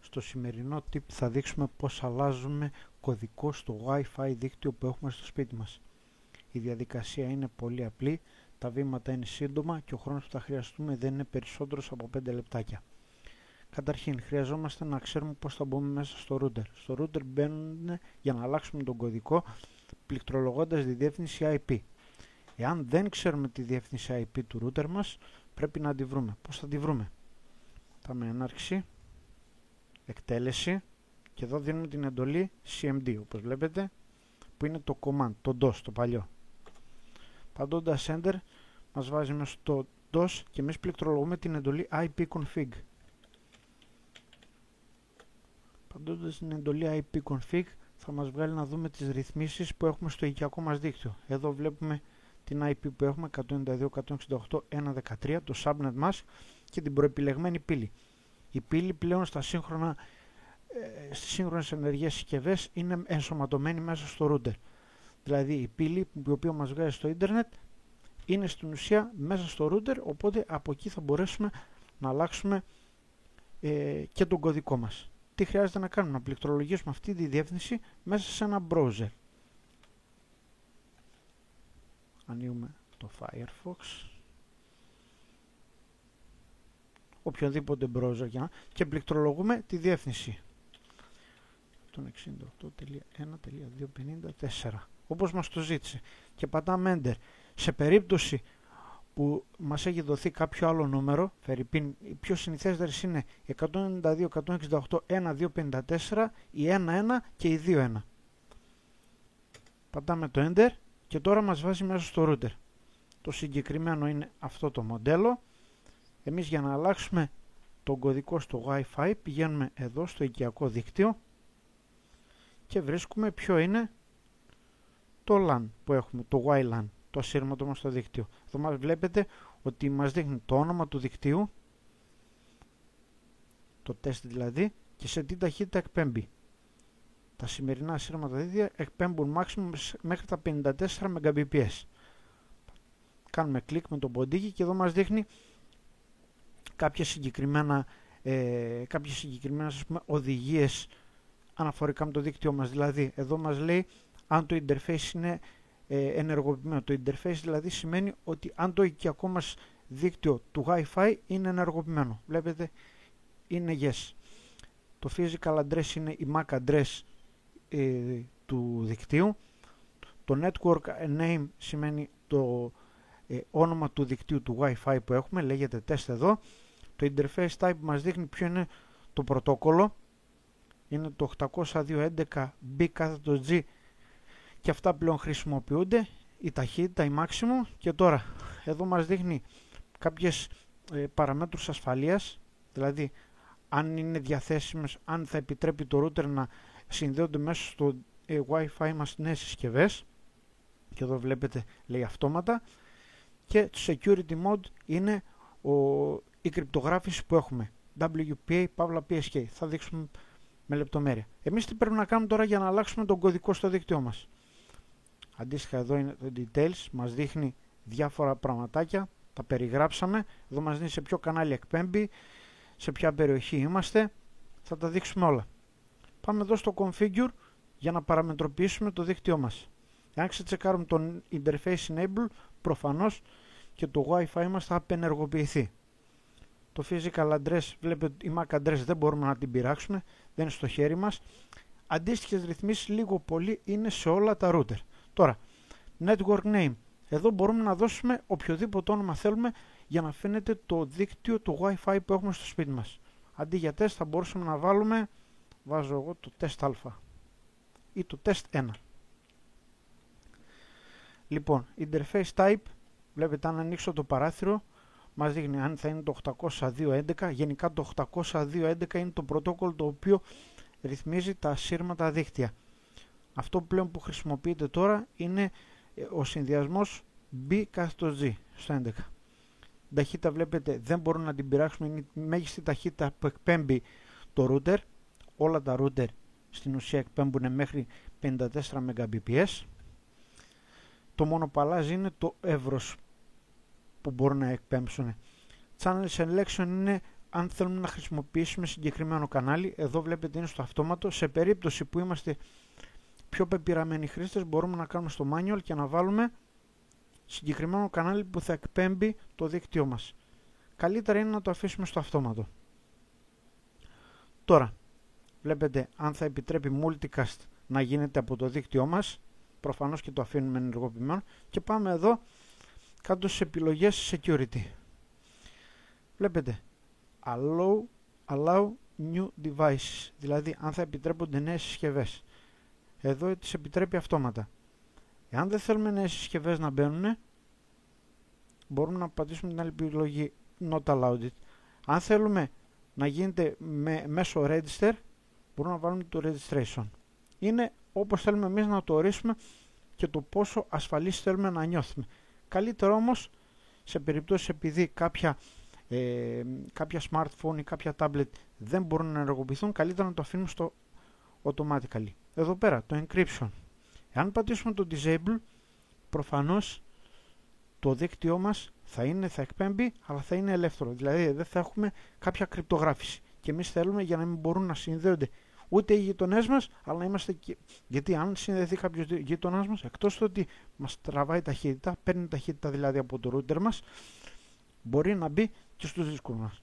Στο σημερινό tip θα δείξουμε πώς αλλάζουμε κωδικό στο Wi-Fi δίκτυο που έχουμε στο σπίτι μας. Η διαδικασία είναι πολύ απλή, τα βήματα είναι σύντομα και ο χρόνος που θα χρειαστούμε δεν είναι περισσότερος από 5 λεπτάκια. Καταρχήν, χρειαζόμαστε να ξέρουμε πώς θα μπούμε μέσα στο router. Στο router μπαίνουμε για να αλλάξουμε τον κωδικό πληκτρολογώντας τη διεύθυνση IP. Εάν δεν ξέρουμε τη διεύθυνση IP του router μας, πρέπει να τη βρούμε. Πώς θα τη βρούμε? Πάμε έναρξη, εκτέλεση και εδώ δίνουμε την εντολή cmd, όπως βλέπετε, που είναι το command, το DOS, το παλιό. Πατώντας enter μας βάζει μέσα στο DOS και εμείς πληκτρολογούμε την εντολή ipconfig. Πατώντας την εντολή ipconfig θα μας βγάλει να δούμε τις ρυθμίσεις που έχουμε στο οικιακό μας δίκτυο. Εδώ βλέπουμε την IP που έχουμε 192.168.1.13, το subnet μας και την προεπιλεγμένη πύλη. Η πύλη πλέον στις σύγχρονες ενεργές συσκευές είναι ενσωματωμένη μέσα στο router. Δηλαδή η πύλη η οποία μας βγάζει στο ίντερνετ είναι στην ουσία μέσα στο router, οπότε από εκεί θα μπορέσουμε να αλλάξουμε και τον κωδικό μας. Τι χρειάζεται να κάνουμε? Να πληκτρολογήσουμε αυτή τη διεύθυνση μέσα σε ένα browser. Ανοίγουμε το Firefox, οποιοδήποτε browser και πληκτρολογούμε τη διεύθυνση 168.1.254 όπως μας το ζήτησε και πατάμε enter. Σε περίπτωση που μας έχει δοθεί κάποιο άλλο νούμερο, οι πιο συνηθέστερες είναι 192.168.1.254, η 1.1 και η 2.1. Πατάμε το enter και τώρα μας βάζει μέσα στο router. Το συγκεκριμένο είναι αυτό το μοντέλο. Εμείς για να αλλάξουμε τον κωδικό στο Wi-Fi πηγαίνουμε εδώ στο οικιακό δίκτυο και βρίσκουμε ποιο είναι το LAN που έχουμε, το WLAN, το ασύρματο μας στο δίκτυο. Εδώ μας βλέπετε ότι μας δείχνει το όνομα του δικτύου, το τεστ δηλαδή, και σε τι ταχύτητα εκπέμπει. Τα σημερινά ασύρματα δίκτυα εκπέμπουν maximum μέχρι τα 54 Mbps. Κάνουμε κλικ με το ποντίκι και εδώ μας δείχνει κάποιες συγκεκριμένες οδηγίες αναφορικά με το δίκτυό μας. Δηλαδή εδώ μας λέει αν το interface είναι ενεργοποιημένο. Το interface δηλαδή σημαίνει ότι αν το οικιακό μας δίκτυο του Wi-Fi είναι ενεργοποιημένο. Βλέπετε είναι yes. Το physical address είναι η MAC address του δικτύου. Το network name σημαίνει το όνομα του δικτύου του Wi-Fi που έχουμε, λέγεται test εδώ. Το interface type μας δείχνει ποιο είναι το πρωτόκολλο, είναι το 802.11b/g και αυτά πλέον χρησιμοποιούνται, η ταχύτητα, η maximum. Και τώρα εδώ μας δείχνει κάποιες παραμέτρους ασφαλείας, δηλαδή αν είναι διαθέσιμες, αν θα επιτρέπει το router να συνδέονται μέσα στο Wi-Fi μας νέες συσκευές, και εδώ βλέπετε λέει αυτόματα, και το security mode είναι η κρυπτογράφηση που έχουμε, WPA παύλα PSK. Θα δείξουμε με λεπτομέρεια. Εμείς τι πρέπει να κάνουμε τώρα για να αλλάξουμε τον κωδικό στο δίκτυό μας? Αντίστοιχα εδώ είναι το details, μας δείχνει διάφορα πραγματάκια, τα περιγράψαμε. Εδώ μας δίνει σε ποιο κανάλι εκπέμπει, σε ποια περιοχή είμαστε, θα τα δείξουμε όλα. Πάμε εδώ στο configure για να παραμετροποιήσουμε το δίκτυό μας. Εάν ξετσεκάρουμε τον interface enable, προφανώς και το Wi-Fi μας θα απενεργοποιηθεί. Το physical address, βλέπετε η MAC address δεν μπορούμε να την πειράξουμε, δεν είναι στο χέρι μας. Αντίστοιχες ρυθμίσεις λίγο πολύ είναι σε όλα τα router. Τώρα, network name. Εδώ μπορούμε να δώσουμε οποιοδήποτε όνομα θέλουμε για να φαίνεται το δίκτυο, το Wi-Fi που έχουμε στο σπίτι μας. Αντί για test θα μπορούσαμε να βάλουμε, βάζω εγώ το test α ή το test 1. Λοιπόν, interface type, βλέπετε αν ανοίξω το παράθυρο, μας δείχνει αν θα είναι το 802.11. Γενικά το 802.11 είναι το πρωτόκολλο το οποίο ρυθμίζει τα ασύρματα δίκτυα. Αυτό πλέον που χρησιμοποιείται τώρα είναι ο συνδυασμός B/G στο 11. Ταχύτητα βλέπετε δεν μπορούμε να την πειράξουμε, είναι η μέγιστη ταχύτητα που εκπέμπει το router. Όλα τα router στην ουσία εκπέμπουν μέχρι 54 Mbps. Το μόνο που αλλάζει είναι το εύρος που μπορούν να εκπέμψουν. Channel selection είναι αν θέλουμε να χρησιμοποιήσουμε συγκεκριμένο κανάλι, εδώ βλέπετε είναι στο αυτόματο. Σε περίπτωση που είμαστε πιο πεπειραμένοι χρήστες, μπορούμε να κάνουμε στο manual και να βάλουμε συγκεκριμένο κανάλι που θα εκπέμπει το δίκτυό μας. Καλύτερα είναι να το αφήσουμε στο αυτόματο. Τώρα, βλέπετε αν θα επιτρέπει multicast να γίνεται από το δίκτυό μας. Προφανώς και το αφήνουμε ενεργοποιημένο. Και πάμε εδώ κάτω στις επιλογές security. Βλέπετε allow new devices, δηλαδή αν θα επιτρέπονται νέες συσκευές. Εδώ τις επιτρέπει αυτόματα. Εάν δεν θέλουμε νέες συσκευές να μπαίνουν, μπορούμε να πατήσουμε την άλλη επιλογή not allowed it. Αν θέλουμε να γίνεται μέσω register, μπορούμε να βάλουμε το registration. Είναι όπως θέλουμε εμείς να το ορίσουμε και το πόσο ασφαλής θέλουμε να νιώθουμε. Καλύτερο όμως, σε περιπτώσεις επειδή κάποια smartphone ή κάποια tablet δεν μπορούν να ενεργοποιηθούν, καλύτερα να το αφήνουμε στο automatically. Εδώ πέρα το encryption. Εάν πατήσουμε το disable, προφανώς το δίκτυό μας θα εκπέμπει, αλλά θα είναι ελεύθερο. Δηλαδή δεν θα έχουμε κάποια κρυπτογράφηση. Και εμείς θέλουμε για να μην μπορούν να συνδέονται ούτε οι γειτονές μας, αλλά να είμαστε και... Γιατί αν συνδεθεί κάποιος γείτονάς μας, εκτός του ότι μας τραβάει ταχύτητα, παίρνει ταχύτητα δηλαδή από το router μας, μπορεί να μπει και στους δίσκους μας.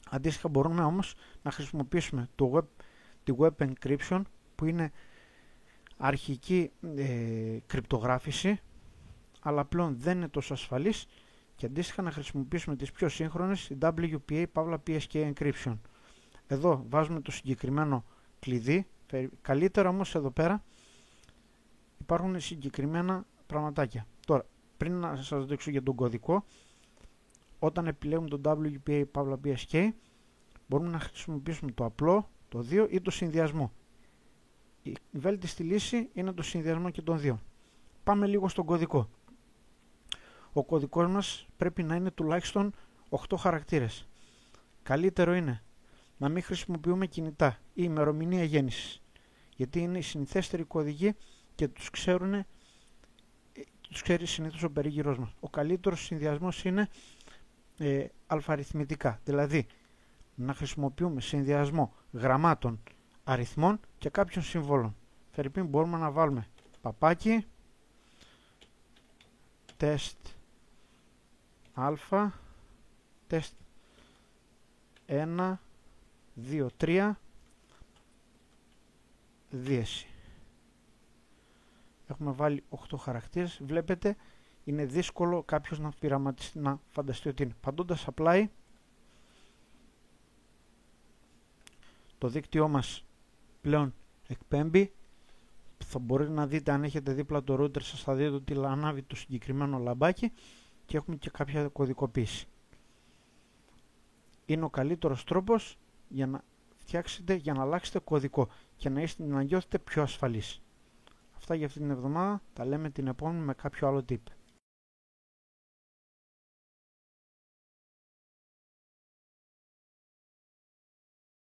Αντίστοιχα μπορούμε όμως να χρησιμοποιήσουμε τη web encryption, που είναι αρχική κρυπτογράφηση, αλλά πλέον δεν είναι τόσο ασφαλής, και αντίστοιχα να χρησιμοποιήσουμε τις πιο σύγχρονες, η WPA παύλα PSK encryption. Εδώ βάζουμε το συγκεκριμένο κλειδί. Καλύτερα όμως εδώ πέρα υπάρχουν συγκεκριμένα πραγματάκια. Τώρα, πριν να σας δείξω για τον κωδικό, όταν επιλέγουμε το WPA παύλα PSK, μπορούμε να χρησιμοποιήσουμε το απλό, το 2 ή το συνδυασμό. Η βέλτιστη λύση είναι το συνδυασμό και των δύο. Πάμε λίγο στον κωδικό. Ο κωδικός μας πρέπει να είναι τουλάχιστον 8 χαρακτήρες. Καλύτερο είναι να μην χρησιμοποιούμε κινητά ή ημερομηνία γέννησης, γιατί είναι οι συνηθέστεροι κωδικοί και τους ξέρει συνήθως ο περίγυρός μας. Ο καλύτερος συνδυασμός είναι αλφαριθμητικά, δηλαδή να χρησιμοποιούμε συνδυασμό γραμμάτων, αριθμών και κάποιων συμβόλων. Φερρυπίν μπορούμε να βάλουμε παπάκι, τεστ α, τεστ 1, 2, 3, δίεση. Έχουμε βάλει 8 χαρακτήρες. Βλέπετε, είναι δύσκολο κάποιος να φανταστεί ότι είναι. Παντώντας apply, το δίκτυό μας πλέον εκπέμπει. Θα μπορείτε να δείτε, αν έχετε δίπλα το router σας, θα δείτε ότι ανάβει το συγκεκριμένο λαμπάκι και έχουμε και κάποια κωδικοποίηση. Είναι ο καλύτερος τρόπος για να φτιάξετε, για να αλλάξετε κωδικό και να νιώθετε πιο ασφαλείς. Αυτά για αυτή την εβδομάδα. Τα λέμε την επόμενη με κάποιο άλλο tip.